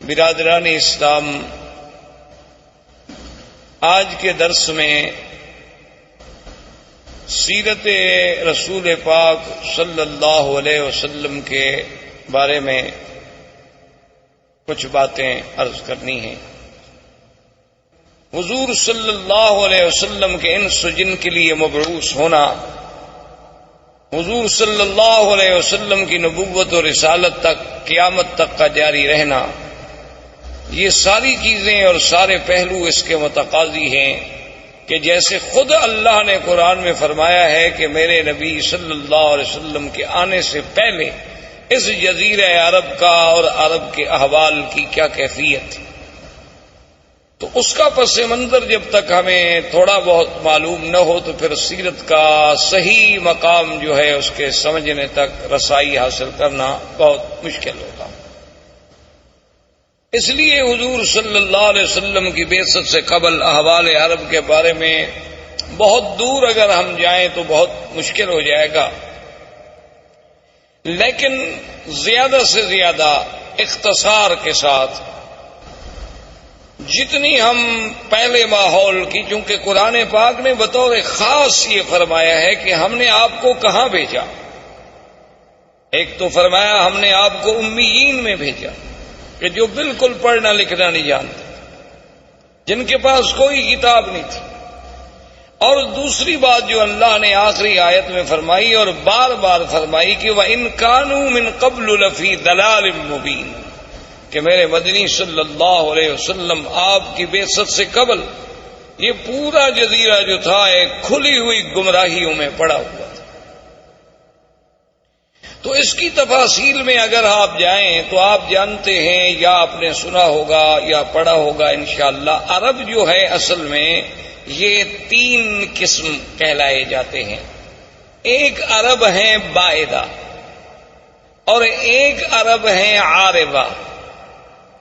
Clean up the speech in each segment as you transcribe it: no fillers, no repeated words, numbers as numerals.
برادران اسلام، آج کے درس میں سیرت رسول پاک صلی اللہ علیہ وسلم کے بارے میں کچھ باتیں عرض کرنی ہیں۔ حضور صلی اللہ علیہ وسلم کے انس و جن کے لیے مبعوث ہونا، حضور صلی اللہ علیہ وسلم کی نبوت و رسالت تک قیامت تک کا جاری رہنا، یہ ساری چیزیں اور سارے پہلو اس کے متقاضی ہیں کہ جیسے خود اللہ نے قرآن میں فرمایا ہے کہ میرے نبی صلی اللہ علیہ وسلم کے آنے سے پہلے اس جزیرہ عرب کا اور عرب کے احوال کی کیا کیفیت تھی، تو اس کا پس منظر جب تک ہمیں تھوڑا بہت معلوم نہ ہو تو پھر سیرت کا صحیح مقام جو ہے اس کے سمجھنے تک رسائی حاصل کرنا بہت مشکل ہوگا۔ اس لیے حضور صلی اللہ علیہ وسلم کی بعثت سے قبل احوال عرب کے بارے میں بہت دور اگر ہم جائیں تو بہت مشکل ہو جائے گا، لیکن زیادہ سے زیادہ اختصار کے ساتھ جتنی ہم پہلے ماحول کی، چونکہ قرآن پاک نے بطور خاص یہ فرمایا ہے کہ ہم نے آپ کو کہاں بھیجا۔ ایک تو فرمایا ہم نے آپ کو امیین میں بھیجا کہ جو بالکل پڑھنا لکھنا نہیں جانتے، جن کے پاس کوئی کتاب نہیں تھی، اور دوسری بات جو اللہ نے آخری آیت میں فرمائی اور بار بار فرمائی کہ وَإِن كَانُوا مِن قَبْلُ لَفِي ضَلَالٍ مُبِينٍ، کہ میرے مدنی صلی اللہ علیہ وسلم آپ کی بعثت سے قبل یہ پورا جزیرہ جو تھا ایک کھلی ہوئی گمراہیوں میں پڑا ہوا تھا۔ تو اس کی تفاصیل میں اگر آپ جائیں تو آپ جانتے ہیں یا آپ نے سنا ہوگا یا پڑھا ہوگا انشاءاللہ، عرب جو ہے اصل میں یہ تین قسم کہلائے جاتے ہیں۔ ایک عرب ہیں بائدہ، اور ایک عرب ہیں عاربہ،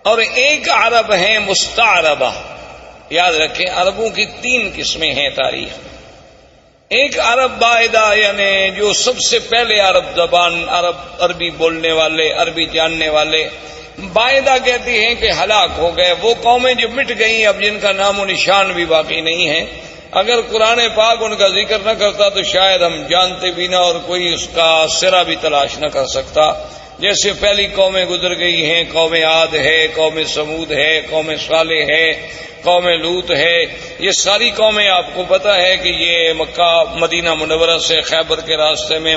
اور ایک عرب ہیں مستعربہ۔ یاد رکھیں عربوں کی تین قسمیں ہیں تاریخ میں۔ ایک عرب بائدہ یعنی جو سب سے پہلے عرب زبان، عربی بولنے والے، عربی جاننے والے، بائدہ کہتے ہیں کہ ہلاک ہو گئے، وہ قومیں جو مٹ گئیں اب جن کا نام و نشان بھی باقی نہیں ہے۔ اگر قرآن پاک ان کا ذکر نہ کرتا تو شاید ہم جانتے بھی نہ اور کوئی اس کا سرا بھی تلاش نہ کر سکتا۔ جیسے پہلی قومیں گزر گئی ہیں، قوم عاد ہے، قوم سمود ہے، قوم صالح ہے، قوم لوط ہے، یہ ساری قومیں آپ کو پتا ہے کہ یہ مکہ مدینہ منورہ سے خیبر کے راستے میں،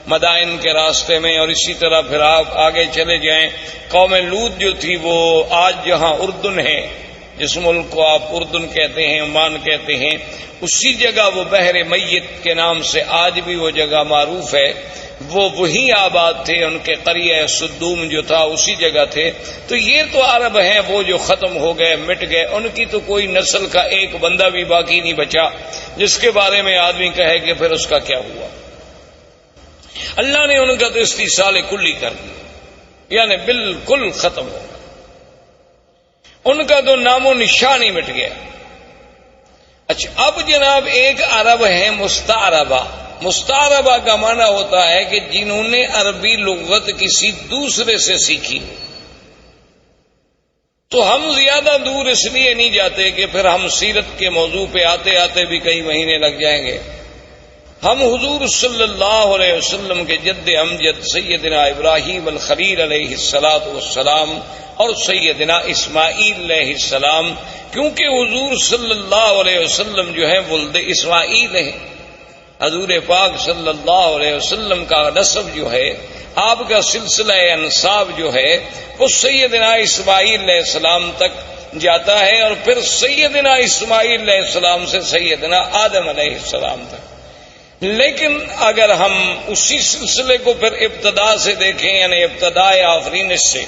مدائن کے راستے میں، اور اسی طرح پھر آپ آگے چلے جائیں۔ قوم لوط جو تھی وہ آج جہاں اردن ہے، جس ملک کو آپ اردن کہتے ہیں، عمان کہتے ہیں، اسی جگہ وہ بحر میت کے نام سے آج بھی وہ جگہ معروف ہے، وہ وہی آباد تھے، ان کے قریہ صدوم جو تھا اسی جگہ تھے۔ تو یہ تو عرب ہیں وہ جو ختم ہو گئے، مٹ گئے، ان کی تو کوئی نسل کا ایک بندہ بھی باقی نہیں بچا جس کے بارے میں آدمی کہے کہ پھر اس کا کیا ہوا۔ اللہ نے ان کا تو استیصال کلی کر دیا، یعنی بالکل ختم ہو گیا، ان کا تو نام و نشان ہی مٹ گیا۔ اچھا اب جناب ایک عرب ہے مستعربہ۔ مستعربہ کا معنی ہوتا ہے کہ جنہوں نے عربی لغت کسی دوسرے سے سیکھی۔ تو ہم زیادہ دور اس لیے نہیں جاتے کہ پھر ہم سیرت کے موضوع پہ آتے آتے بھی کئی مہینے لگ جائیں گے۔ ہم حضور صلی اللہ علیہ وسلم کے جد امجد سیدنا ابراہیم الخلیل علیہ الصلاۃ والسلام اور سیدنا اسماعیل علیہ السلام، کیونکہ حضور صلی اللہ علیہ وسلم جو ہے ولد اسماعیل ہیں، حضور پاک صلی اللہ علیہ وسلم کا نسب جو ہے، آپ کا سلسلہ انساب جو ہے وہ سیدنا اسماعیل علیہ السلام تک جاتا ہے، اور پھر سیدنا اسماعیل علیہ السلام سے سیدنا آدم علیہ السلام تک۔ لیکن اگر ہم اسی سلسلے کو پھر ابتدا سے دیکھیں، یعنی ابتدائے آفرینش سے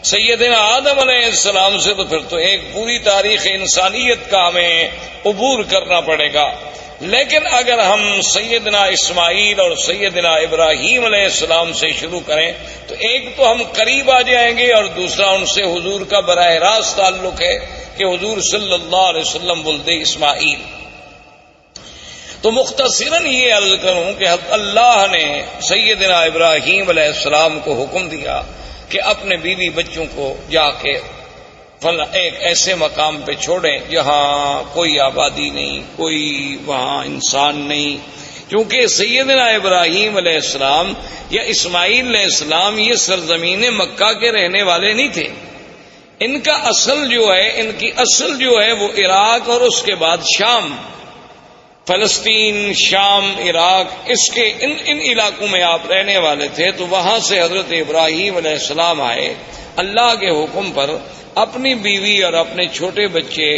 سیدنا آدم علیہ السلام سے، تو پھر تو ایک پوری تاریخ انسانیت کا ہمیں عبور کرنا پڑے گا۔ لیکن اگر ہم سیدنا اسماعیل اور سیدنا ابراہیم علیہ السلام سے شروع کریں تو ایک تو ہم قریب آ جائیں گے، اور دوسرا ان سے حضور کا براہ راست تعلق ہے کہ حضور صلی اللہ علیہ وسلم ولد اسماعیل۔ تو مختصراً یہ عرض کروں کہ اللہ نے سیدنا ابراہیم علیہ السلام کو حکم دیا کہ اپنے بیوی بچوں کو جا کے ایک ایسے مقام پہ چھوڑیں جہاں کوئی آبادی نہیں، کوئی وہاں انسان نہیں، کیونکہ سیدنا ابراہیم علیہ السلام یا اسماعیل علیہ السلام یہ سرزمین مکہ کے رہنے والے نہیں تھے. ان کا اصل جو ہے، ان کی اصل جو ہے وہ عراق اور اس کے بعد شام، فلسطین، شام، عراق، اس کے ان علاقوں میں آپ رہنے والے تھے. تو وہاں سے حضرت ابراہیم علیہ السلام آئے اللہ کے حکم پر، اپنی بیوی اور اپنے چھوٹے بچے،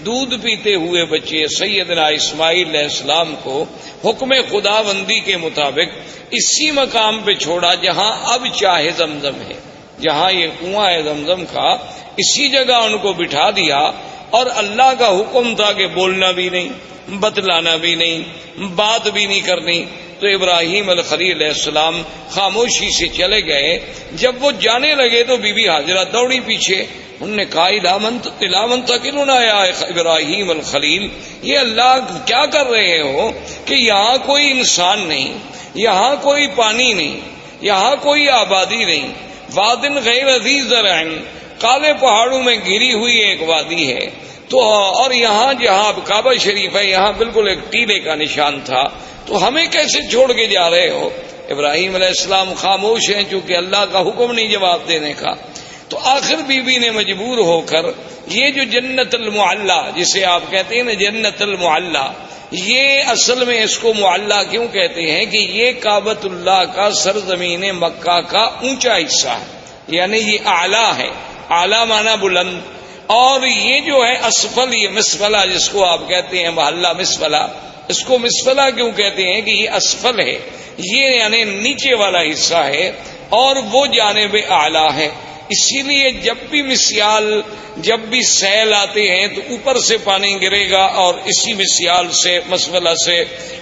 دودھ پیتے ہوئے بچے سیدنا اسماعیل علیہ السلام کو حکم خداوندی کے مطابق اسی مقام پہ چھوڑا جہاں اب چاہے زمزم ہے، جہاں یہ کنواں ہے زمزم کا، اسی جگہ ان کو بٹھا دیا. اور اللہ کا حکم تھا کہ بولنا بھی نہیں، بتلانا بھی نہیں، بات بھی نہیں کرنی. تو ابراہیم الخلیل علیہ السلام خاموشی سے چلے گئے. جب وہ جانے لگے تو بی بی حاجرہ دوڑی پیچھے. انہوں نے کہا الامن تقلنا یا ابراہیم الخلیل، یہ اللہ کیا کر رہے ہو کہ یہاں کوئی انسان نہیں، یہاں کوئی پانی نہیں، یہاں کوئی آبادی نہیں، وادن غیر ذی زرع، کالے پہاڑوں میں گھری ہوئی ایک وادی ہے. تو اور یہاں جہاں کعبہ شریف ہے یہاں بالکل ایک ٹیلے کا نشان تھا، تو ہمیں کیسے چھوڑ کے جا رہے ہو؟ ابراہیم علیہ السلام خاموش ہیں چونکہ اللہ کا حکم نہیں جواب دینے کا. تو آخر بی بی نے مجبور ہو کر یہ جو جنت المعلا جسے آپ کہتے ہیں نا جنت المعلا، یہ اصل میں اس کو معلا کیوں کہتے ہیں کہ یہ کعبۃ اللہ کا سرزمین مکہ کا اونچا حصہ ہے، یعنی یہ اعلیٰ ہے. اعلیٰ معنی بلند، اور یہ جو ہے اسفل، یہ مسفلہ جس کو آپ کہتے ہیں محلہ مسفلہ، اس کو مسفلہ کیوں کہتے ہیں کہ یہ اسفل ہے، یہ یعنی نیچے والا حصہ ہے اور وہ جانب اعلیٰ ہے. اسی لیے جب بھی سیل آتے ہیں تو اوپر سے پانی گرے گا اور اسی مسیال سے مسفلہ سے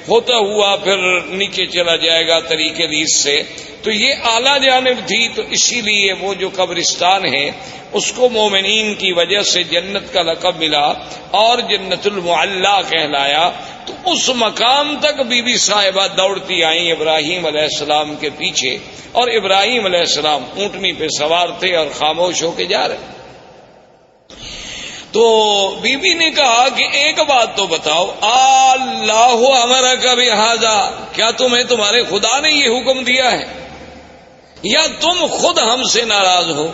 ہوتا ہوا پھر نیچے چلا جائے گا طریقے ریس سے. تو یہ اعلیٰ جانب تھی، تو اسی لیے وہ جو قبرستان ہے اس کو مومنین کی وجہ سے جنت کا لقب ملا اور جنت المعلا کہلایا. تو اس مقام تک بی بی صاحبہ دوڑتی آئیں ابراہیم علیہ السلام کے پیچھے، اور ابراہیم علیہ السلام اونٹنی پہ سوار تھے اور خاموش ہو کے جا رہے. تو بی بی نے کہا کہ ایک بات تو بتاؤ، اللہ امرک بہذا، کیا تمہیں تمہارے خدا نے یہ حکم دیا ہے یا تم خود ہم سے ناراض ہو؟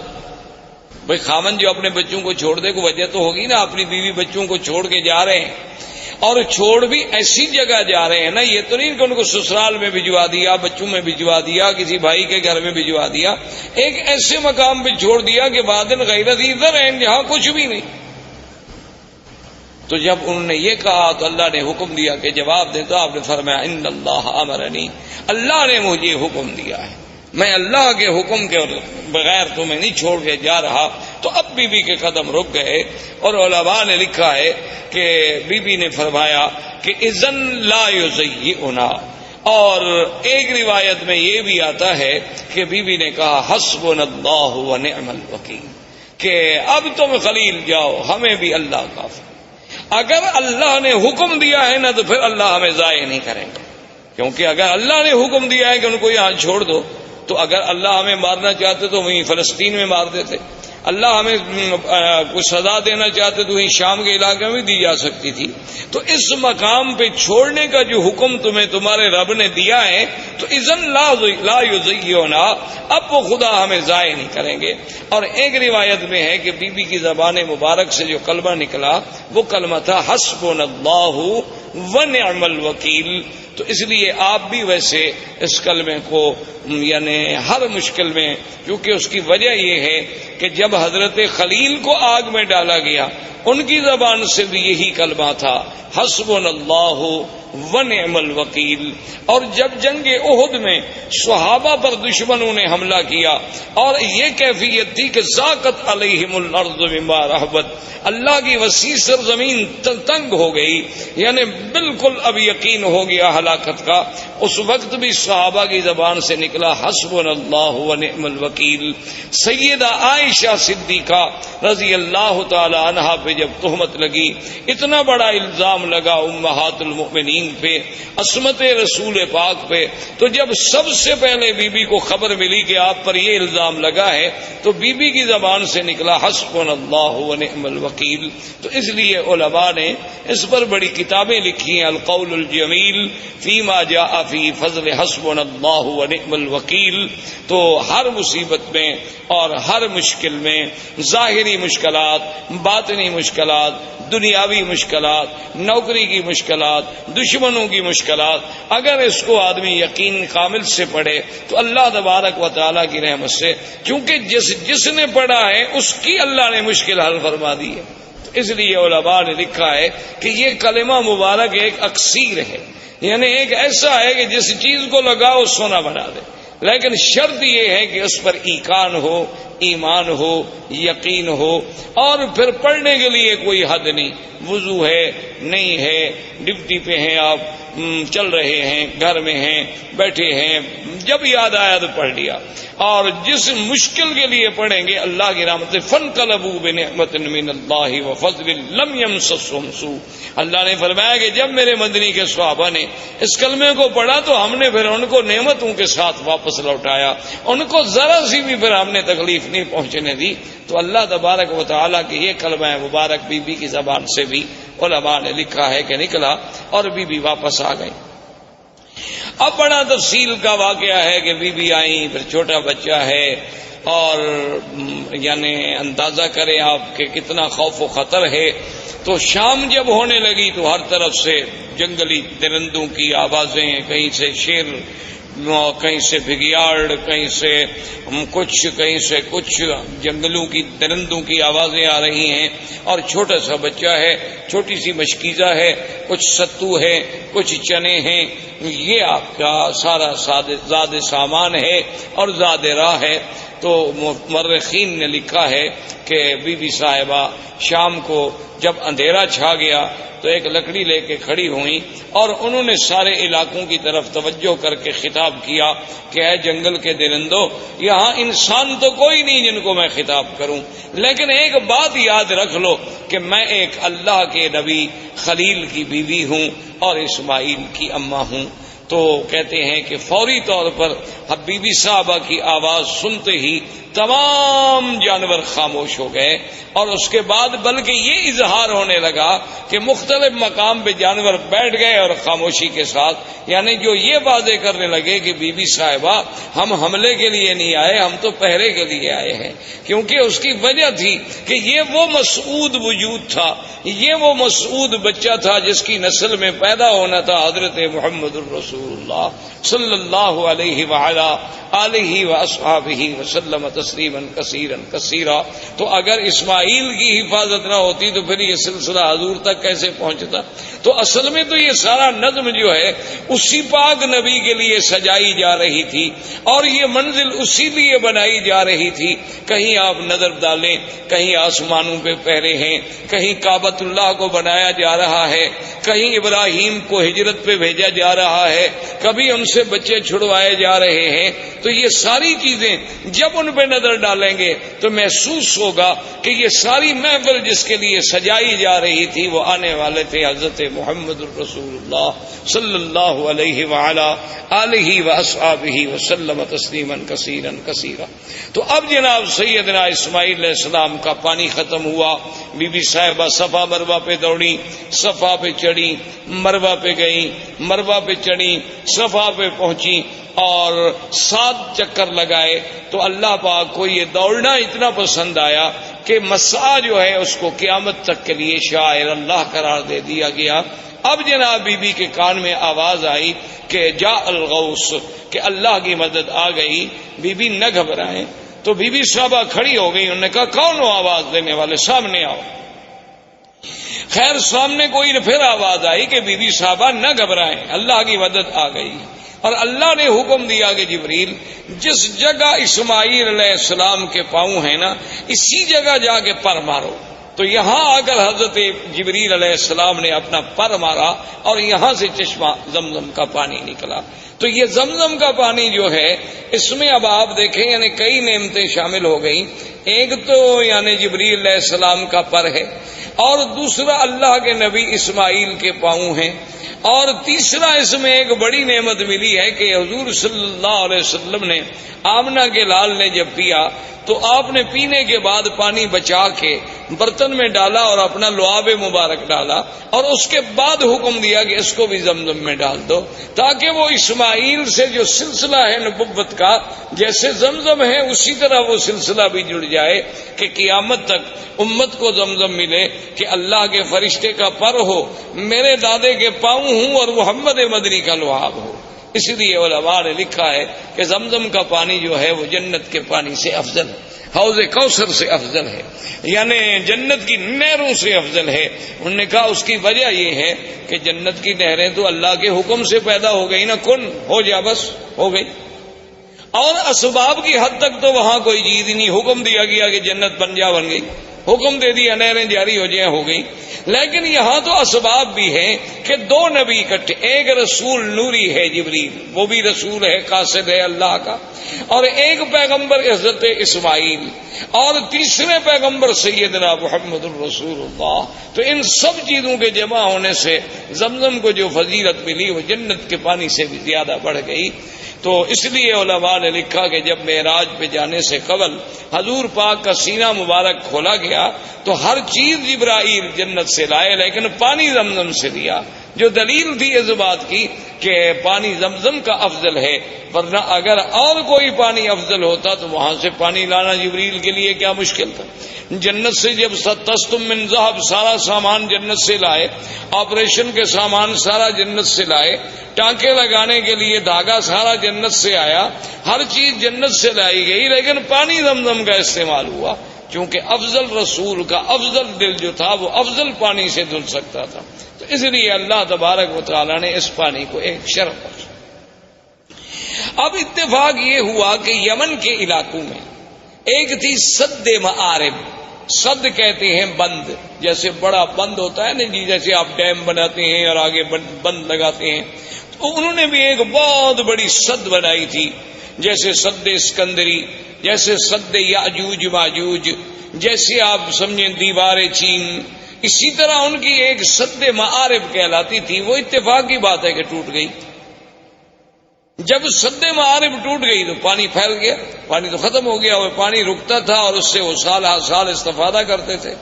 بھئی خامن جو اپنے بچوں کو چھوڑ دے کو وجہ تو ہوگی نا، اپنی بیوی بچوں کو چھوڑ کے جا رہے ہیں، اور چھوڑ بھی ایسی جگہ جا رہے ہیں نا، یہ تو نہیں کہ ان کو سسرال میں بھجوا دیا، بچوں میں بھجوا دیا، کسی بھائی کے گھر میں بھجوا دیا، ایک ایسے مقام پہ چھوڑ دیا کہ وادن غیر ذی زرع، جہاں کچھ بھی نہیں. تو جب انہوں نے یہ کہا تو اللہ نے حکم دیا کہ جواب دے. تو آپ نے فرمایا ان اللہ امرنی، اللہ نے مجھے حکم دیا ہے، میں اللہ کے حکم کے بغیر تمہیں نہیں چھوڑ کے جا رہا. تو اب بی بی کے قدم رک گئے، اور علماء نے لکھا ہے کہ بی بی نے فرمایا کہ اذن لا یزیئنا. اور ایک روایت میں یہ بھی آتا ہے کہ بی بی نے کہا حسبنا اللہ ونعم الوکیل، کہ اب تم خلیل جاؤ، ہمیں بھی اللہ کافی. اگر اللہ نے حکم دیا ہے نا تو پھر اللہ ہمیں ضائع نہیں کریں گے، کیونکہ اگر اللہ نے حکم دیا ہے کہ ان کو یہاں چھوڑ دو، تو اگر اللہ ہمیں مارنا چاہتے تو وہیں فلسطین میں مار دیتے، اللہ ہمیں کچھ سزا دینا چاہتے تو وہیں شام کے علاقے میں دی جا سکتی تھی. تو اس مقام پہ چھوڑنے کا جو حکم تمہیں تمہارے رب نے دیا ہے تو اذن لا یزیئنا، اب وہ خدا ہمیں ضائع نہیں کریں گے. اور ایک روایت میں ہے کہ بی بی کی زبان مبارک سے جو کلمہ نکلا وہ کلمہ تھا حسبنا اللہ ونعم الوکیل. تو اس لیے آپ بھی ویسے اس کلمے کو یعنی ہر مشکل میں، کیونکہ اس کی وجہ یہ ہے کہ جب حضرت خلیل کو آگ میں ڈالا گیا ان کی زبان سے بھی یہی کلمہ تھا حسبنا اللہ ونعم الوکیل. اور جب جنگ احد میں صحابہ پر دشمنوں نے حملہ کیا اور یہ کیفیت تھی کہ ضاقت علیہم الارض بما رحبت، اللہ کی وسیع سرزمین تنگ ہو گئی، یعنی بالکل اب یقین ہو گیا ہلاکت کا، اس وقت بھی صحابہ کی زبان سے نکلا حسبنا اللہ ونعم الوکیل. سیدہ عائشہ صدیقہ رضی اللہ تعالی عنہا پہ جب تہمت لگی، اتنا بڑا الزام لگا امہات المؤمنین یقین پہ، عصمت رسول پاک پہ. تو جب سب سے پہلے بی بی کو خبر ملی کہ آپ پر یہ الزام لگا ہے تو بی بی کی زبان سے نکلا حسبنا اللہ ونعم الوکیل. تو اس لیے علماء نے اس پر بڑی کتابیں لکھی ہیں، القول الجمیل فیما جاء فی فضل حسبنا اللہ ونعم الوکیل. تو ہر مصیبت میں اور ہر مشکل میں، ظاہری مشکلات، باطنی مشکلات، دنیاوی مشکلات، نوکری کی مشکلات، دشمنوں کی مشکلات، اگر اس کو آدمی یقین کامل سے پڑھے تو اللہ تبارک و تعالیٰ کی رحمت سے، کیونکہ جس نے پڑھا ہے اس کی اللہ نے مشکل حل فرما دی ہے. اس لیے علماء نے لکھا ہے کہ یہ کلمہ مبارک ایک اکسیر ہے، یعنی ایک ایسا ہے کہ جس چیز کو لگاؤ سونا بنا دے. لیکن شرط یہ ہے کہ اس پر ایقان ہو، ایمان ہو، یقین ہو. اور پھر پڑھنے کے لیے کوئی حد نہیں، وضو ہے نہیں ہے، ڈپٹی پہ ہیں آپ، چل رہے ہیں، گھر میں ہیں، بیٹھے ہیں، جب یاد آیا تو پڑھ لیا. اور جس مشکل کے لیے پڑھیں گے اللہ کی رحمت سے، فانقلبوا بنعمت من اللہ وفضل لم یمسسہم سوء. اللہ نے فرمایا کہ جب میرے مدنی کے صحابہ نے اس کلمے کو پڑھا تو ہم نے پھر ان کو نعمتوں کے ساتھ واپس لوٹایا، ان کو ذرا سی بھی پھر ہم نے تکلیف نہیں پہنچنے دی. تو اللہ تبارک و تعالیٰ کی یہ کلمہ مبارک بی بی کی زبان سے بھی علماء نے لکھا ہے کہ نکلا اور بی بی واپس آ گئی. اب بڑا تفصیل کا واقعہ ہے کہ بی بی آئیں، پھر چھوٹا بچہ ہے، اور یعنی اندازہ کریں آپ کہ کتنا خوف و خطر ہے. تو شام جب ہونے لگی تو ہر طرف سے جنگلی درندوں کی آوازیں، کہیں سے شیر، کہیں سے بگیاڑ، کہیں سے کچھ جنگلوں کی درندوں کی آوازیں آ رہی ہیں. اور چھوٹا سا بچہ ہے، چھوٹی سی مشکیزہ ہے، کچھ ستو ہے، کچھ چنے ہیں. یہ آپ کا سارا زاد سامان ہے اور زاد راہ ہے. تو مورخین نے لکھا ہے کہ بی بی صاحبہ شام کو جب اندھیرا چھا گیا تو ایک لکڑی لے کے کھڑی ہوئیں اور انہوں نے سارے علاقوں کی طرف توجہ کر کے خطاب کیا کہ اے جنگل کے درندوں، یہاں انسان تو کوئی نہیں جن کو میں خطاب کروں، لیکن ایک بات یاد رکھ لو کہ میں ایک اللہ کے نبی خلیل کی بیوی ہوں اور اسماعیل کی اماں ہوں. تو کہتے ہیں کہ فوری طور پر بی بی صاحبہ کی آواز سنتے ہی تمام جانور خاموش ہو گئے. اور اس کے بعد بلکہ یہ اظہار ہونے لگا کہ مختلف مقام پہ جانور بیٹھ گئے اور خاموشی کے ساتھ، یعنی جو یہ باتیں کرنے لگے کہ بی بی صاحبہ ہم حملے کے لیے نہیں آئے، ہم تو پہرے کے لیے آئے ہیں. کیونکہ اس کی وجہ تھی کہ یہ وہ مسعود وجود تھا، یہ وہ مسعود بچہ تھا جس کی نسل میں پیدا ہونا تھا حضرت محمد الرسول اللہ صلی اللہ علیہ وعلا آلہ واصحابہ وسلم تسلیما کثیرا کثیرا. تو اگر اسماعیل کی حفاظت نہ ہوتی تو پھر یہ سلسلہ حضور تک کیسے پہنچتا؟ تو اصل میں تو یہ سارا نظم جو ہے اسی پاک نبی کے لیے سجائی جا رہی تھی اور یہ منزل اسی لیے بنائی جا رہی تھی. کہیں آپ نظر ڈالیں، کہیں آسمانوں پہ پہرے ہیں، کہیں کعبۃ اللہ کو بنایا جا رہا ہے، کہیں ابراہیم کو ہجرت پہ بھیجا جا رہا ہے، کبھی ان سے بچے چھڑوائے جا رہے ہیں. تو یہ ساری چیزیں جب ان پہ نظر ڈالیں گے تو محسوس ہوگا کہ یہ ساری محفل جس کے لیے سجائی جا رہی تھی وہ آنے والے تھے حضرت محمد الرسول اللہ صلی اللہ علیہ وعلا آلہ واصحابہ وسلم تسلیما کثیرا کثیرا. تو اب جناب سیدنا اسماعیل علیہ السلام کا پانی ختم ہوا. بی بی صاحبہ صفا مروہ پہ دوڑی، صفا پہ چڑھی، مروہ پہ گئی، مروہ پہ چڑھی، صفا پہ پہنچی اور 7 چکر لگائے. تو اللہ پاک کو یہ دوڑنا اتنا پسند آیا کہ مسعی جو ہے اس کو قیامت تک کے لیے شاعر اللہ قرار دے دیا گیا. اب جناب بی بی کے کان میں آواز آئی کہ جاء الغوث، کہ اللہ کی مدد آ گئی. بی بی نہ گھبرائیں. تو بی بی صاحبہ کھڑی ہو گئی، انہوں نے کہا کون ہو آواز دینے والے، سامنے آؤ. خیر سامنے کوئی پھر آواز آئی کہ بی بی صاحبہ نہ گھبرائیں، اللہ کی مدد آ گئی. اور اللہ نے حکم دیا کہ جبریل جس جگہ اسماعیل علیہ السلام کے پاؤں ہیں نا اسی جگہ جا کے پر مارو. تو یہاں آ کر حضرت جبریل علیہ السلام نے اپنا پر مارا اور یہاں سے چشمہ زمزم کا پانی نکلا. تو یہ زمزم کا پانی جو ہے اس میں اب آپ دیکھیں یعنی کئی نعمتیں شامل ہو گئیں. ایک تو یعنی جبریل علیہ السلام کا پر ہے، اور دوسرا اللہ کے نبی اسماعیل کے پاؤں ہیں، اور تیسرا اس میں ایک بڑی نعمت ملی ہے کہ حضور صلی اللہ علیہ وسلم نے آمنہ کے لال نے جب پیا تو آپ نے پینے کے بعد پانی بچا کے برتن میں ڈالا اور اپنا لعاب مبارک ڈالا، اور اس کے بعد حکم دیا کہ اس کو بھی زمزم میں ڈال دو، تاکہ وہ اسماعیل سے جو سلسلہ ہے نبوت کا جیسے زمزم ہے اسی طرح وہ سلسلہ بھی جڑ جائے کہ قیامت تک امت کو زمزم ملے کہ اللہ کے فرشتے کا پر ہو، میرے دادے کے پاؤں ہوں اور محمد مدنی کا لعاب ہو. اس لیے علماء نے لکھا ہے کہ زمزم کا پانی جو ہے وہ جنت کے پانی سے افضل ہے، حوض کوثر سے افضل ہے، یعنی جنت کی نہروں سے افضل ہے. انہوں نے کہا اس کی وجہ یہ ہے کہ جنت کی نہریں تو اللہ کے حکم سے پیدا ہو گئی نا، کن ہو جا بس ہو گئی، اور اسباب کی حد تک تو وہاں کوئی چیز ہی نہیں. حکم دیا گیا کہ جنت بن جا، بن گئی، حکم دے دیا نہریں جاری ہو جائیں، ہو گئی. لیکن یہاں تو اسباب بھی ہیں کہ دو نبی اکٹھے، ایک رسول نوری ہے جبریل، وہ بھی رسول ہے، قاصد ہے اللہ کا، اور ایک پیغمبر حضرت اسماعیل، اور تیسرے پیغمبر سیدنا محمد الرسول اللہ. تو ان سب چیزوں کے جمع ہونے سے زمزم کو جو فضیلت ملی وہ جنت کے پانی سے بھی زیادہ بڑھ گئی. تو اس لیے علماء نے لکھا کہ جب معراج پہ جانے سے قبل حضور پاک کا سینہ مبارک کھولا گیا تو ہر چیز جبرائیل جنت سے لائے لیکن پانی زمزم سے دیا، جو دلیل تھی اس بات کی کہ پانی زمزم کا افضل ہے، ورنہ اگر اور کوئی پانی افضل ہوتا تو وہاں سے پانی لانا جبریل کے لیے کیا مشکل تھا. جنت سے جب تستم من ذہب سارا سامان جنت سے لائے، آپریشن کے سامان سارا جنت سے لائے، ٹانکے لگانے کے لیے دھاگا سارا جنت سے آیا، ہر چیز جنت سے لائی گئی، لیکن پانی زمزم کا استعمال ہوا کیونکہ افضل رسول کا افضل دل جو تھا وہ افضل پانی سے دھل سکتا تھا. تو اس لیے اللہ تبارک و تعالی نے اس پانی کو ایک شرف بخشا. اب اتفاق یہ ہوا کہ یمن کے علاقوں میں ایک تھی سد معارب. سد کہتے ہیں بند، جیسے بڑا بند ہوتا ہے نا جی، جیسے آپ ڈیم بناتے ہیں اور آگے بند لگاتے ہیں، تو انہوں نے بھی ایک بہت بڑی سد بنائی تھی، جیسے سد اسکندری، جیسے سد یاجوج ماجوج، جیسے آپ سمجھیں دیوار چین. اسی طرح ان کی ایک سد معارب کہلاتی تھی. وہ اتفاق کی بات ہے کہ ٹوٹ گئی. جب سد معارب ٹوٹ گئی تو پانی پھیل گیا، پانی تو ختم ہو گیا، وہ پانی رکتا تھا اور اس سے وہ سال ہر سال استفادہ کرتے تھے.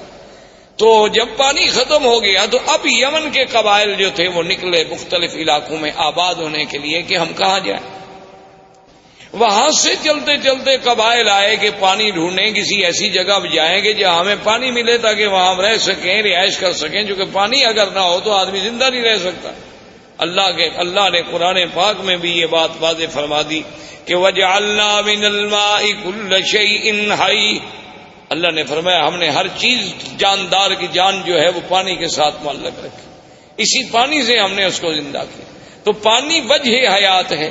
تو جب پانی ختم ہو گیا تو اب یمن کے قبائل جو تھے وہ نکلے مختلف علاقوں میں آباد ہونے کے لیے کہ ہم کہاں جائیں. وہاں سے چلتے چلتے قبائل آئے کہ پانی ڈھونڈیں، کسی ایسی جگہ جائیں گے جہاں ہمیں پانی ملے تاکہ وہاں ہم رہ سکیں، رہائش کر سکیں، کیونکہ پانی اگر نہ ہو تو آدمی زندہ نہیں رہ سکتا. اللہ نے قرآن پاک میں بھی یہ بات واضح فرما دی کہ وَجَعَلْنَا مِنَ الْمَاءِ كُلَّ شَيْءٍ حَيٍّ. اللہ نے فرمایا ہم نے ہر چیز جاندار کی جان جو ہے وہ پانی کے ساتھ معلق رکھی، اسی پانی سے ہم نے اس کو زندہ کیا. تو پانی وجہ حیات ہے،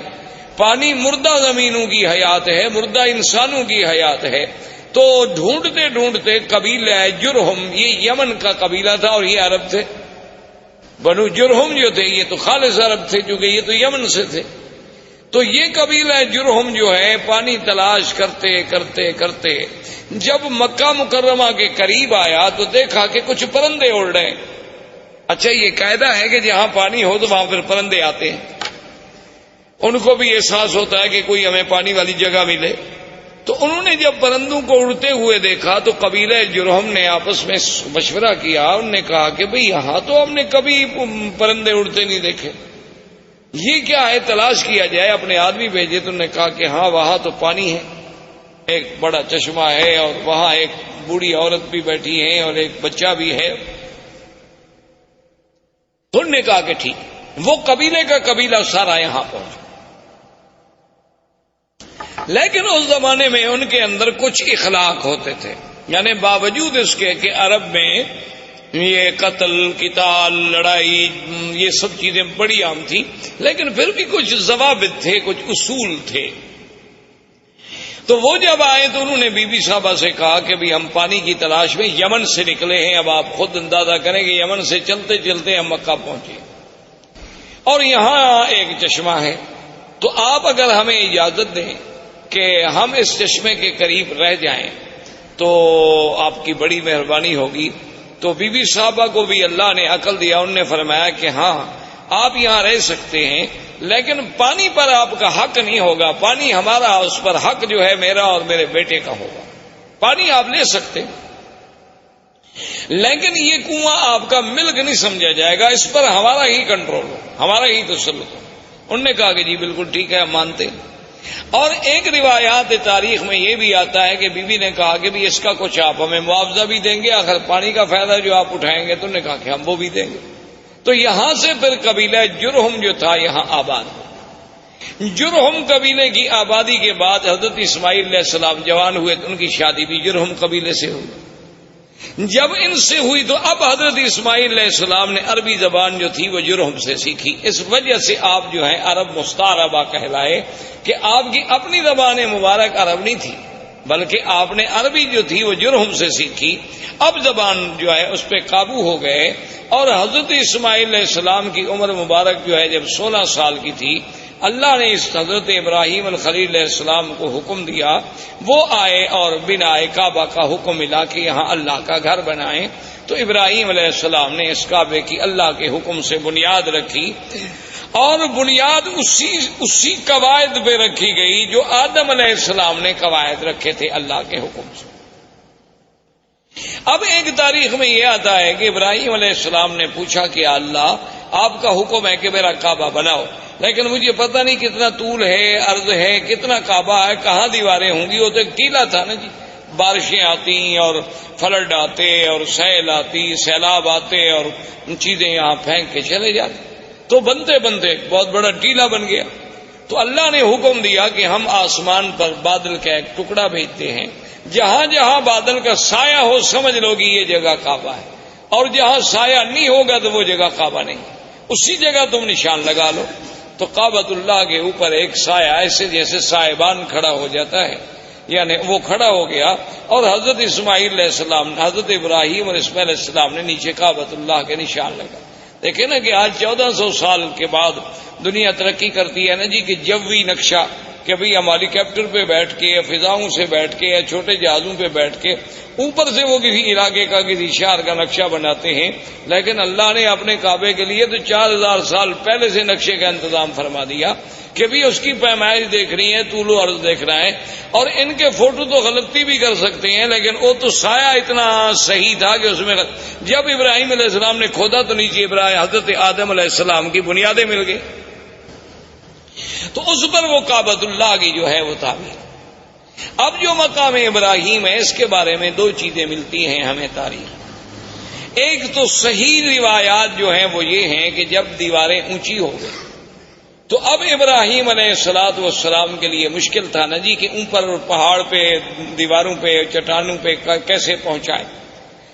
پانی مردہ زمینوں کی حیات ہے، مردہ انسانوں کی حیات ہے. تو ڈھونڈتے ڈھونڈتے قبیلہ جرہم، یہ یمن کا قبیلہ تھا اور یہ عرب تھے. بنو جرہم جو تھے یہ تو خالص عرب تھے کیونکہ یہ تو یمن سے تھے. تو یہ قبیلہ جرہم جو ہے پانی تلاش کرتے کرتے کرتے جب مکہ مکرمہ کے قریب آیا تو دیکھا کہ کچھ پرندے اڑ رہے ہیں. اچھا یہ قاعدہ ہے کہ جہاں پانی ہو تو وہاں پھر پرندے آتے ہیں، ان کو بھی احساس ہوتا ہے کہ کوئی ہمیں پانی والی جگہ ملے. تو انہوں نے جب پرندوں کو اڑتے ہوئے دیکھا تو قبیلہ جرہم نے آپس میں مشورہ کیا. انہوں نے کہا کہ بھئی یہاں تو ہم نے کبھی پرندے اڑتے نہیں دیکھے، یہ کیا ہے، تلاش کیا جائے. اپنے آدمی بھیجے تو انہوں نے کہا کہ ہاں وہاں تو پانی ہے، ایک بڑا چشمہ ہے اور وہاں ایک بوڑھی عورت بھی بیٹھی ہے اور ایک بچہ بھی ہے. تو انہوں نے کہا کہ ٹھیک. وہ قبیلے کا قبیلہ سارا یہاں پہنچا. لیکن اس زمانے میں ان کے اندر کچھ اخلاق ہوتے تھے، یعنی باوجود اس کے کہ عرب میں یہ قتل قتال لڑائی یہ سب چیزیں بڑی عام تھیں، لیکن پھر بھی کچھ ضوابط تھے، کچھ اصول تھے. تو وہ جب آئے تو انہوں نے بی بی صاحبہ سے کہا کہ بھی ہم پانی کی تلاش میں یمن سے نکلے ہیں، اب آپ خود اندازہ کریں کہ یمن سے چلتے چلتے ہم مکہ پہنچے اور یہاں ایک چشمہ ہے، تو آپ اگر ہمیں اجازت دیں کہ ہم اس چشمے کے قریب رہ جائیں تو آپ کی بڑی مہربانی ہوگی۔ تو بی بی صاحبہ کو بھی اللہ نے عقل دیا، انہوں نے فرمایا کہ ہاں آپ یہاں رہ سکتے ہیں، لیکن پانی پر آپ کا حق نہیں ہوگا، پانی ہمارا، اس پر حق جو ہے میرا اور میرے بیٹے کا ہوگا۔ پانی آپ لے سکتے لیکن یہ کنواں آپ کا ملک نہیں سمجھا جائے گا، اس پر ہمارا ہی کنٹرول ہو، ہمارا ہی تسلط ہو۔ انہوں نے کہا کہ جی بالکل ٹھیک ہے، ہم مانتے ہیں۔ اور ایک روایات تاریخ میں یہ بھی آتا ہے کہ بی بی نے کہا کہ بھی اس کا کچھ آپ ہمیں معاوضہ بھی دیں گے، آخر پانی کا فائدہ جو آپ اٹھائیں گے، تو انہوں نے کہا کہ ہم وہ بھی دیں گے۔ تو یہاں سے پھر قبیلہ جرہم جو تھا یہاں آباد ہو۔ جرہم قبیلے کی آبادی کے بعد حضرت اسماعیل علیہ السلام جوان ہوئے تو ان کی شادی بھی جرہم قبیلے سے ہوئی۔ جب ان سے ہوئی تو اب حضرت اسماعیل علیہ السلام نے عربی زبان جو تھی وہ جرہم سے سیکھی، اس وجہ سے آپ جو ہیں عرب مستعربہ کہلائے کہ آپ کی اپنی زبان مبارک عرب نہیں تھی، بلکہ آپ نے عربی جو تھی وہ جرہم سے سیکھی۔ اب زبان جو ہے اس پہ قابو ہو گئے، اور حضرت اسماعیل علیہ السلام کی عمر مبارک جو ہے جب 16 سال کی تھی، اللہ نے اس حضرت ابراہیم الخلیل علیہ السلام کو حکم دیا، وہ آئے اور بنائے کعبہ کا حکم ملا کہ یہاں اللہ کا گھر بنائیں۔ تو ابراہیم علیہ السلام نے اس کعبے کی اللہ کے حکم سے بنیاد رکھی، اور بنیاد اسی قواعد پہ رکھی گئی جو آدم علیہ السلام نے قواعد رکھے تھے اللہ کے حکم سے۔ اب ایک تاریخ میں یہ آتا ہے کہ ابراہیم علیہ السلام نے پوچھا کہ اللہ آپ کا حکم ہے کہ میرا کعبہ بناؤ، لیکن مجھے پتہ نہیں کتنا طول ہے، عرض ہے، کتنا کعبہ ہے، کہاں دیواریں ہوں گی۔ وہ تو ایک ٹیلا تھا نا جی، بارشیں آتی اور فلڈ آتے اور سیل آتی، سیلاب آتے اور چیزیں یہاں پھینک کے چلے جاتے، تو بنتے بنتے بہت بڑا ٹیلا بن گیا۔ تو اللہ نے حکم دیا کہ ہم آسمان پر بادل کا ایک ٹکڑا بھیجتے ہیں، جہاں جہاں بادل کا سایہ ہو سمجھ لو گی یہ جگہ کعبہ ہے، اور جہاں سایہ نہیں ہوگا تو وہ جگہ کعبہ نہیں، اسی جگہ تم نشان لگا لو۔ تو کعبۃ اللہ کے اوپر ایک سایہ ایسے جیسے سائبان کھڑا ہو جاتا ہے، یعنی وہ کھڑا ہو گیا، اور حضرت اسماعیل علیہ السلام، حضرت ابراہیم اور اسماعیل علیہ السلام نے نیچے کعبۃ اللہ کے نشان لگا۔ دیکھیں نا کہ آج 1400 سال کے بعد دنیا ترقی کرتی ہے نا جی، کہ جوی نقشہ، کہ بھئی ہم ہیلی کاپٹر پہ بیٹھ کے یا فضاؤں سے بیٹھ کے یا چھوٹے جہازوں پہ بیٹھ کے اوپر سے وہ کسی علاقے کا کسی شہر کا نقشہ بناتے ہیں، لیکن اللہ نے اپنے کعبے کے لیے تو 4000 سال پہلے سے نقشے کا انتظام فرما دیا کہ بھی اس کی پیمائش دیکھنی ہے، طول و عرض دیکھنا ہے۔ اور ان کے فوٹو تو غلطی بھی کر سکتے ہیں، لیکن وہ تو سایہ اتنا صحیح تھا کہ اس میں جب ابراہیم علیہ السلام نے کھودا تو نیچے حضرت آدم علیہ السلام کی بنیادیں مل گئی، تو اس پر وہ کعبۃ اللہ کی جو ہے وہ تعمیر۔ اب جو مقام ابراہیم ہے اس کے بارے میں دو چیزیں ملتی ہیں ہمیں تاریخ۔ ایک تو صحیح روایات جو ہیں وہ یہ ہیں کہ جب دیواریں اونچی ہو گئی تو اب ابراہیم علیہ السلام کے لیے مشکل تھا نا جی کہ اوپر پہاڑ پہ، دیواروں پہ، چٹانوں پہ کیسے پہنچائیں،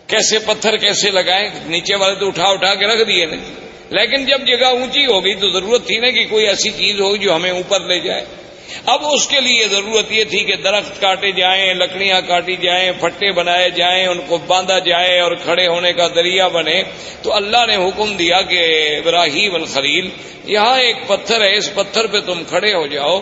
کیسے پتھر کیسے لگائیں، نیچے والے تو اٹھا کے رکھ دیے نا، لیکن جب جگہ اونچی ہو گئی تو ضرورت تھی نا کہ کوئی ایسی چیز ہو جو ہمیں اوپر لے جائے۔ اب اس کے لیے ضرورت یہ تھی کہ درخت کاٹے جائیں، لکڑیاں کاٹی جائیں، پھٹے بنائے جائیں، ان کو باندھا جائے اور کھڑے ہونے کا ذریعہ بنے۔ تو اللہ نے حکم دیا کہ ابراہیم الخلیل یہاں ایک پتھر ہے، اس پتھر پہ تم کھڑے ہو جاؤ،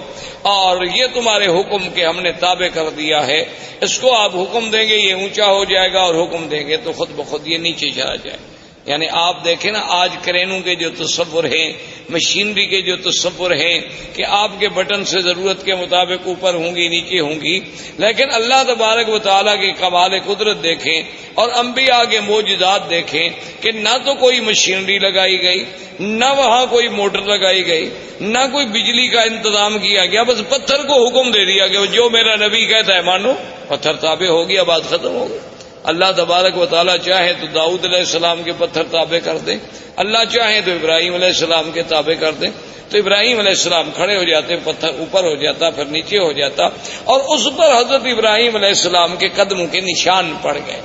اور یہ تمہارے حکم کے ہم نے تابع کر دیا ہے، اس کو آپ حکم دیں گے یہ اونچا ہو جائے گا، اور حکم دیں گے تو خود بخود یہ نیچے چلا جائے۔ یعنی آپ دیکھیں نا آج کرینوں کے جو تصور ہیں، مشینری کے جو تصور ہیں کہ آپ کے بٹن سے ضرورت کے مطابق اوپر ہوں گی نیچے ہوں گی، لیکن اللہ تبارک و تعالیٰ کے کمال قدرت دیکھیں اور انبیاء کے معجزات دیکھیں کہ نہ تو کوئی مشینری لگائی گئی، نہ وہاں کوئی موٹر لگائی گئی، نہ کوئی بجلی کا انتظام کیا گیا، بس پتھر کو حکم دے دیا کہ جو میرا نبی کہتا ہے مانو، پتھر تابع ہو گیا، بات ختم ہو گئی۔ اللہ تبارک و تعالیٰ چاہے تو داؤد علیہ السلام کے پتھر تابع کر دیں، اللہ چاہے تو ابراہیم علیہ السلام کے تابع کر دیں، تو ابراہیم علیہ السلام کھڑے ہو جاتے، پتھر اوپر ہو جاتا، پھر نیچے ہو جاتا، اور اس پر حضرت ابراہیم علیہ السلام کے قدموں کے نشان پڑ گئے۔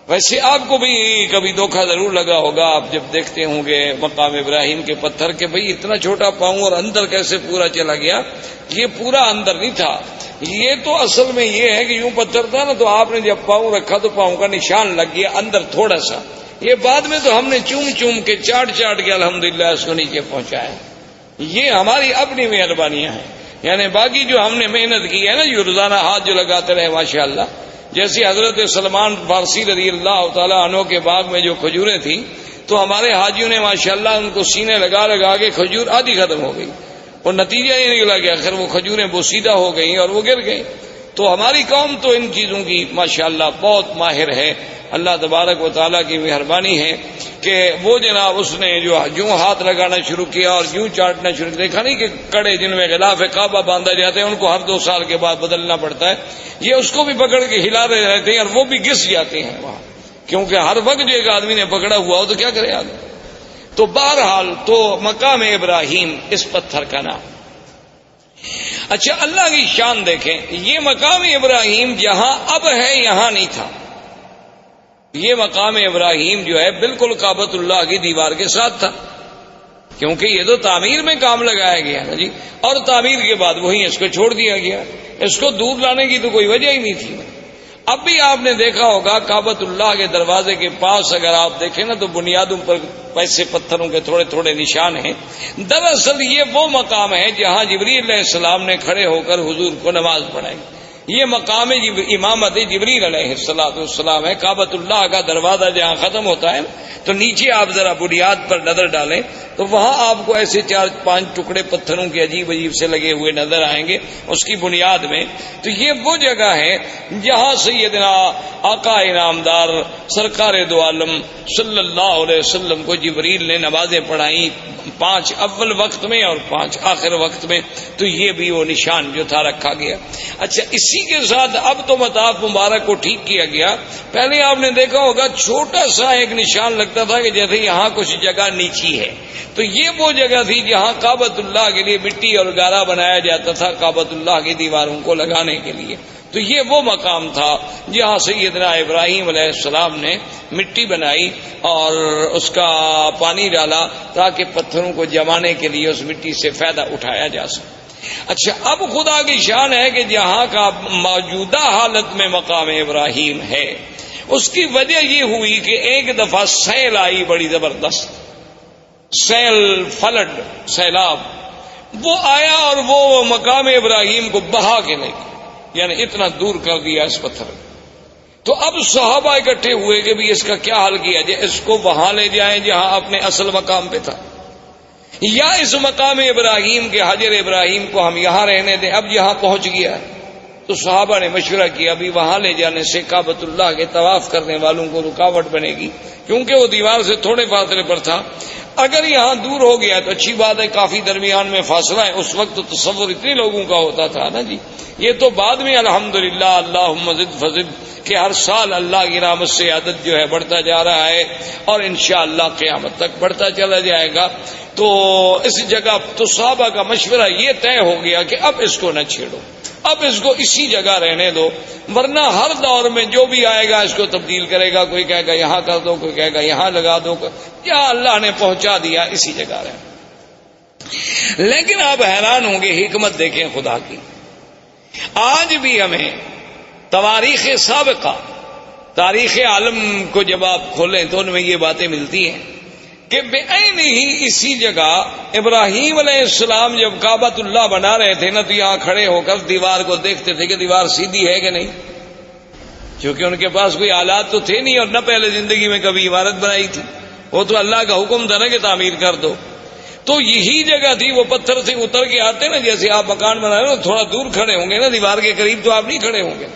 ویسے آپ کو بھی کبھی دھوکہ ضرور لگا ہوگا، آپ جب دیکھتے ہوں گے مقام ابراہیم کے پتھر کے بھئی اتنا چھوٹا پاؤں اور اندر کیسے پورا چلا گیا۔ یہ پورا اندر نہیں تھا، یہ تو اصل میں یہ ہے کہ یوں پتھر تھا نا، تو آپ نے جب پاؤں رکھا تو پاؤں کا نشان لگ گیا اندر تھوڑا سا. یہ بعد میں تو ہم نے چوم چوم کے چاٹ کے الحمدللہ اس کو نیچے پہنچایا. یہ ہماری اپنی مہربانیاں ہیں. یعنی باقی جو ہم نے محنت کی ہے نا، جو روزانہ ہاتھ جو لگاتے رہے ماشاءاللہ، جیسے حضرت سلمان فارسی رضی اللہ تعالیٰ عنہ کے باغ میں جو کھجوریں تھیں، تو ہمارے حاجیوں نے ماشاءاللہ ان کو سینے لگا لگا کے کھجور آدھی ختم ہو گئی، اور نتیجہ یہ نکلا کہ آخر وہ کھجوریں بوسیدہ ہو گئیں اور وہ گر گئیں. تو ہماری قوم تو ان چیزوں کی ماشاءاللہ بہت ماہر ہے. اللہ تبارک و تعالیٰ کی مہربانی ہے کہ وہ جناب اس نے جو ہاتھ لگانا شروع کیا اور یوں چاٹنا شروع کیا. دیکھا نہیں کہ کڑے جن میں غلاف کعبہ باندھا جاتے ہیں ان کو ہر 2 سال کے بعد بدلنا پڑتا ہے، یہ اس کو بھی پکڑ کے ہلا رہے رہتے ہیں اور وہ بھی گس جاتے ہیں وہاں، کیونکہ ہر وقت جو ایک آدمی نے پکڑا ہوا ہو تو کیا کرے آدمی. تو بہرحال تو مقام ابراہیم اس پتھر کا نام. اچھا اللہ کی شان دیکھیں، یہ مقام ابراہیم جہاں اب ہے یہاں نہیں تھا. یہ مقام ابراہیم جو ہے بالکل کعبۃ اللہ کی دیوار کے ساتھ تھا، کیونکہ یہ تو تعمیر میں کام لگایا گیا نا جی، اور تعمیر کے بعد وہیں اس کو چھوڑ دیا گیا. اس کو دور لانے کی تو کوئی وجہ ہی نہیں تھی. اب بھی آپ نے دیکھا ہوگا کعبۃ اللہ کے دروازے کے پاس اگر آپ دیکھیں نا تو بنیادوں پر ویسے پتھروں کے تھوڑے تھوڑے نشان ہیں. دراصل یہ وہ مقام ہے جہاں جبریل علیہ السلام نے کھڑے ہو کر حضور کو نماز پڑھائی. یہ مقام امامت جبریل علیہ السلام ہے. کعبۃ اللہ کا دروازہ جہاں ختم ہوتا ہے تو نیچے آپ ذرا بنیاد پر نظر ڈالیں تو وہاں آپ کو ایسے 4-5 ٹکڑے پتھروں کے عجیب عجیب سے لگے ہوئے نظر آئیں گے اس کی بنیاد میں. تو یہ وہ جگہ ہے جہاں سیدنا آقا انعامدار سرکار دو عالم صلی اللہ علیہ وسلم کو جبریل نے نمازیں پڑھائیں، 5 اول وقت میں اور 5 آخر وقت میں. تو یہ بھی وہ نشان جو تھا رکھا گیا. اچھا اسی کے ساتھ اب تو مطاف مبارک کو ٹھیک کیا گیا. پہلے آپ نے دیکھا ہوگا چھوٹا سا ایک نشان لگتا تھا کہ جیسے یہاں کچھ جگہ نیچی ہے، تو یہ وہ جگہ تھی جہاں کعبۃ اللہ کے لیے مٹی اور گارا بنایا جاتا تھا کعبۃ اللہ کی دیواروں کو لگانے کے لیے. تو یہ وہ مقام تھا جہاں سیدنا ابراہیم علیہ السلام نے مٹی بنائی اور اس کا پانی ڈالا تاکہ پتھروں کو جمانے کے لیے اس مٹی سے فائدہ اٹھایا جا سکے. اچھا اب خدا کی شان ہے کہ جہاں کا موجودہ حالت میں مقام ابراہیم ہے، اس کی وجہ یہ ہوئی کہ ایک دفعہ سیل آئی بڑی زبردست، سیل فلڈ سیلاب، وہ آیا اور وہ مقام ابراہیم کو بہا کے لے گیا، یعنی اتنا دور کر دیا اس پتھر. تو اب صحابہ اکٹھے ہوئے کہ بھی اس کا کیا حل کیا جائے، اس کو وہاں لے جائیں جہاں اپنے اصل مقام پہ تھا، یا اس مقام ابراہیم کے حجر ابراہیم کو ہم یہاں رہنے دیں. اب یہاں پہنچ گیا ہے تو صحابہ نے مشورہ کیا ابھی وہاں لے جانے سے کعبۃ اللہ کے طواف کرنے والوں کو رکاوٹ بنے گی، کیونکہ وہ دیوار سے تھوڑے فاصلے پر تھا. اگر یہاں دور ہو گیا تو اچھی بات ہے، کافی درمیان میں فاصلہ ہے. اس وقت تو تصور اتنے لوگوں کا ہوتا تھا نا جی، یہ تو بعد میں الحمدللہ اللہم زد فزد کہ ہر سال اللہ کی رحمت سے عدد جو ہے بڑھتا جا رہا ہے اور انشاءاللہ قیامت تک بڑھتا چلا جائے گا. تو اس جگہ تو صحابہ کا مشورہ یہ طے ہو گیا کہ اب اس کو نہ چھیڑو، اب اس کو اسی جگہ رہنے دو، ورنہ ہر دور میں جو بھی آئے گا اس کو تبدیل کرے گا. کوئی کہے گا یہاں کر دو، کوئی کہے گا یہاں لگا دو، یا اللہ نے پہنچا دیا اسی جگہ رہے. لیکن آپ حیران ہوں گے، حکمت دیکھیں خدا کی. آج بھی ہمیں تواریخ سابقہ، تاریخ عالم کو جب آپ کھولیں تو ان میں یہ باتیں ملتی ہیں کہ بے عین ہی اسی جگہ ابراہیم علیہ السلام جب کعبۃ اللہ بنا رہے تھے نا تو یہاں کھڑے ہو کر دیوار کو دیکھتے تھے کہ دیوار سیدھی ہے کہ نہیں، کیونکہ ان کے پاس کوئی آلات تو تھے نہیں اور نہ پہلے زندگی میں کبھی عمارت بنائی تھی. وہ تو اللہ کا حکم تھا نا کہ تعمیر کر دو. تو یہی جگہ تھی، وہ پتھر سے اتر کے آتے نا، جیسے آپ مکان بنا رہے ہو تھوڑا دور کھڑے ہوں گے نا دیوار کے قریب، تو آپ نہیں کھڑے ہوں گے.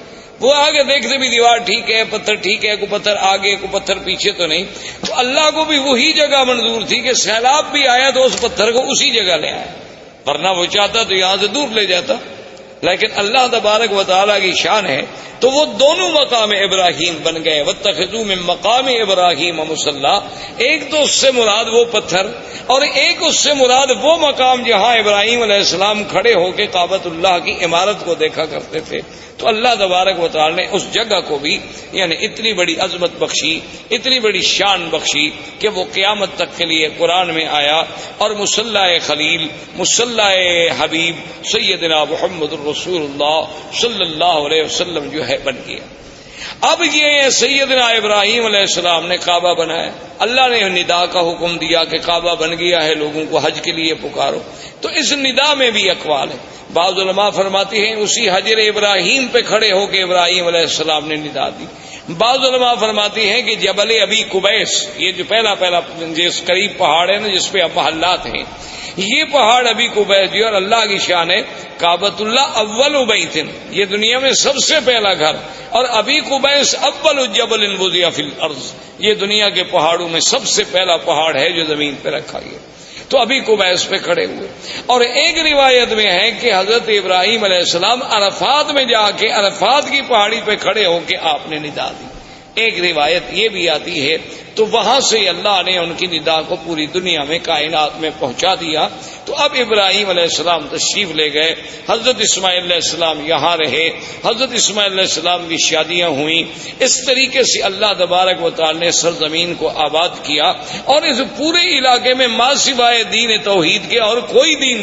وہ آگے دیکھتے بھی دیوار ٹھیک ہے، پتھر ٹھیک ہے، کوئی پتھر آگے کوئی پتھر پیچھے تو نہیں. تو اللہ کو بھی وہی جگہ منظور تھی کہ سیلاب بھی آیا تو اس پتھر کو اسی جگہ لے آیا، ورنہ وہ چاہتا تو یہاں سے دور لے جاتا. لیکن اللہ تبارک و تعالیٰ کی شان ہے تو وہ دونوں مقام ابراہیم بن گئے. واتخذوا من مقام ابراہیم مصلی، ایک تو اس سے مراد وہ پتھر اور ایک اس سے مراد وہ مقام جہاں ابراہیم علیہ السلام کھڑے ہو کے کعبۃ اللہ کی عمارت کو دیکھا کرتے تھے. تو اللہ تبارک و تعالی نے اس جگہ کو بھی یعنی اتنی بڑی عظمت بخشی، اتنی بڑی شان بخشی کہ وہ قیامت تک کے لیے قرآن میں آیا. اور مصلی خلیل، مصلی حبیب سیدنا محمد رسول اللہ صلی اللہ علیہ وسلم جو ہے بن گیا۔ اب یہ سیدنا ابراہیم علیہ السلام نے کعبہ بنایا، اللہ نے ندا کا حکم دیا کہ کعبہ بن گیا ہے، لوگوں کو حج کے لیے پکارو۔ تو اس ندا میں بھی اقوال ہے، بعض علماء فرماتے ہیں اسی حجر ابراہیم پہ کھڑے ہو کے ابراہیم علیہ السلام نے ندا دی، بعض علماء فرماتے ہیں کہ جبل ابی قبیس، یہ جو پہلا جس قریب پہاڑ ہے نا جس پہ اب محلات ہیں، یہ پہاڑ ابی قبیس جو، اور اللہ کی شان ہے کعبۃ اللہ اول بیت، یہ دنیا میں سب سے پہلا گھر، اور ابی قبیس اول جبل وضع فی الارض، یہ دنیا کے پہاڑوں میں سب سے پہلا پہاڑ ہے جو زمین پہ رکھا گیا۔ تو ابھی قبیس پہ کھڑے ہوئے، اور ایک روایت میں ہے کہ حضرت ابراہیم علیہ السلام عرفات میں جا کے عرفات کی پہاڑی پہ کھڑے ہو کے آپ نے ندا دی، ایک روایت یہ بھی آتی ہے۔ تو وہاں سے اللہ نے ان کی ندا کو پوری دنیا میں کائنات میں پہنچا دیا۔ تو اب ابراہیم علیہ السلام تشریف لے گئے، حضرت اسماعیل علیہ السلام یہاں رہے، حضرت اسماعیل علیہ السلام کی شادیاں ہوئیں، اس طریقے سے اللہ تبارک و تعالی نے سرزمین کو آباد کیا، اور اس پورے علاقے میں ما سوائے دین توحید کے اور کوئی دین